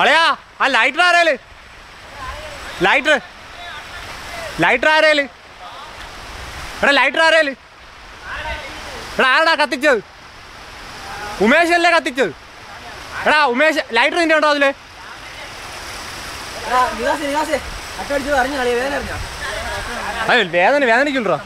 അളയാ ആ lighter ആരേല് lighter ആരേല് എടാ lighter ആരേല് എടാ ആരടാ കത്തിച്ചത് ഉമേഷ് അല്ലേ കത്തിച്ചത് എടാ ഉമേഷ് ലൈറ്റർ നിന്റെ ഉണ്ടോ അതില് വേദനിക്കുണ്ടോ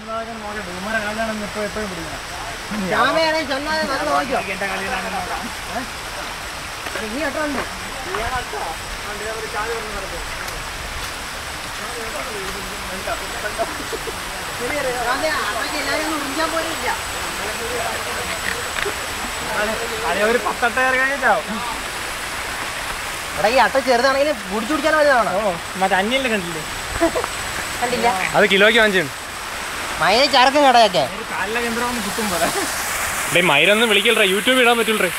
ഒരു 10 കഴിഞ്ഞാവും. എടാ ഈ അട്ട ചെറുതാണെങ്കിലും കുടിച്ചു കുടിക്കാൻ വലുതാണോ? മറ്റേ അന്യല്ലേ കണ്ടില്ലേ? കണ്ടില്ല. അത് കിലോയ്ക്ക് വാങ്ങിച്ചു. മൈന ചരക്കും കടയൊക്കെ മൈരൊന്നും വിളിക്കല്ലേ, യൂട്യൂബ് ഇടാൻ പറ്റൂലേ.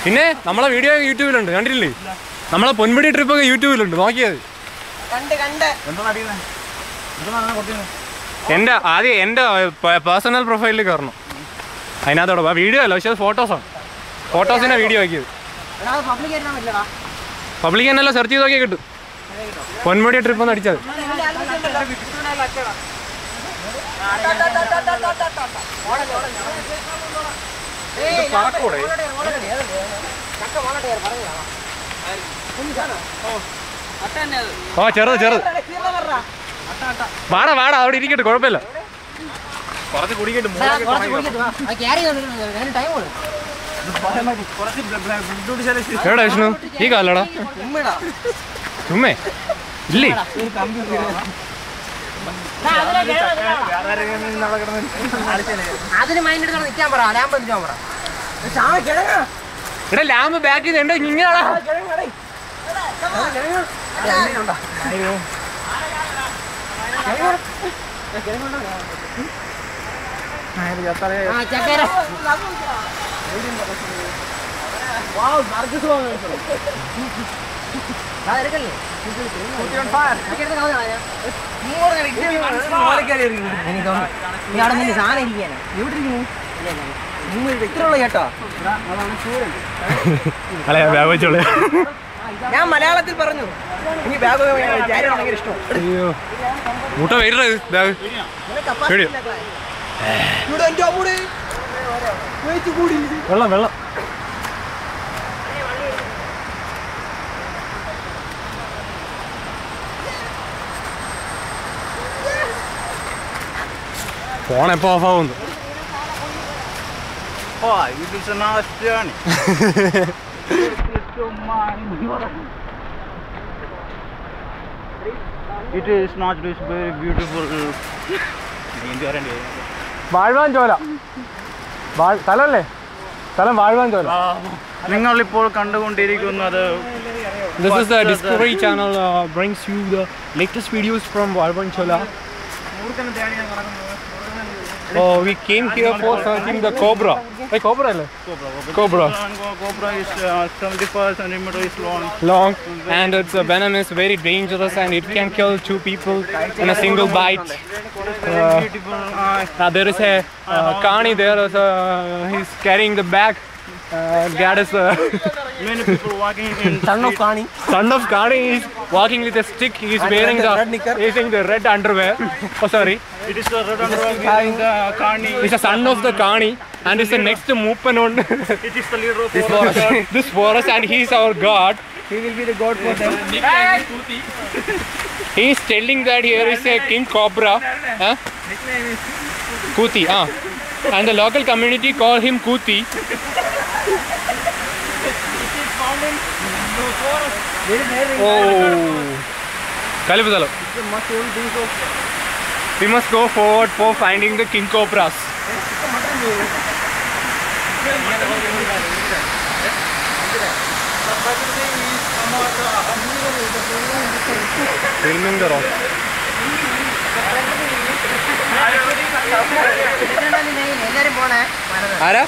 പിന്നെ നമ്മളെ വീഡിയോ യൂട്യൂബിലുണ്ട്, കണ്ടില്ലേ? നമ്മളെ പൊൻപിടി ട്രിപ്പൊക്കെ യൂട്യൂബിലുണ്ട്, നോക്കിയത്. ആദ്യം എൻ്റെ പേഴ്സണൽ പ്രൊഫൈലിൽ കയറണം, അതിനകത്തോടെ വീഡിയോ അല്ല, പക്ഷെ അത് ഫോട്ടോസാണ്. ഫോട്ടോസിൻ്റെ വീഡിയോ ആക്കിയത്. പബ്ലിക് തന്നെയല്ല, സെർച്ച് ചെയ്ത് നോക്കിയാൽ കിട്ടും. പൊന്മുടി ട്രിപ്പ് ഒന്ന് അടിച്ചത്. ഓ ചെറുത് വാടാ അവിടെ ഇരിക്കട്ടെ, കുഴപ്പമില്ല. കുറച്ച് കുടിക്കട്ടെ. എവിടാ വിഷ്ണു? ഈ കാലടാ ചുമ്മേ ഇല്ലേ? ഇവിടെ ലാമ്പ് ബാക്ക് ചെയ്ത് ഇങ്ങനെയാടാ. ഞാൻ മലയാളത്തിൽ പറഞ്ഞു. മുട്ട വൈകിട്ട് ബാഗ് വെള്ളം ഫോൺ എപ്പോ ഓഫ് ആവുന്നു? It is not this very beautiful. വാഴ്വാൻ ചോല സ്ഥലമല്ലേ? സ്ഥലം വാഴ്വാൻ ചോല. നിങ്ങളിപ്പോൾ കണ്ടുകൊണ്ടിരിക്കുന്നത് This is the Discovery channel brings you the latest videos from Valvan Chola. Oh, we came here for searching the cobra. Hey, cobra le? Cobra. Cobra is 75 centimeters long, and its venom is very dangerous, and it can kill 2 people in a single bite. There is a Kani there. He's carrying the bag. God is many people walking in Son of Kani is walking with a stick. He is wearing the red underwear. Oh, sorry. It is the red underwear carrying the Kani. He's a son of the Kani, and is the next Moopan on it is the leader of this forest, and he is our god. He will be the god for them. He is telling that here is a king cobra. Nickname is Kuthi. And the local community call him Kuthi. Oh, Kalipatalo. We must go forward for finding the king cobras. Filming the rock. ആരാ?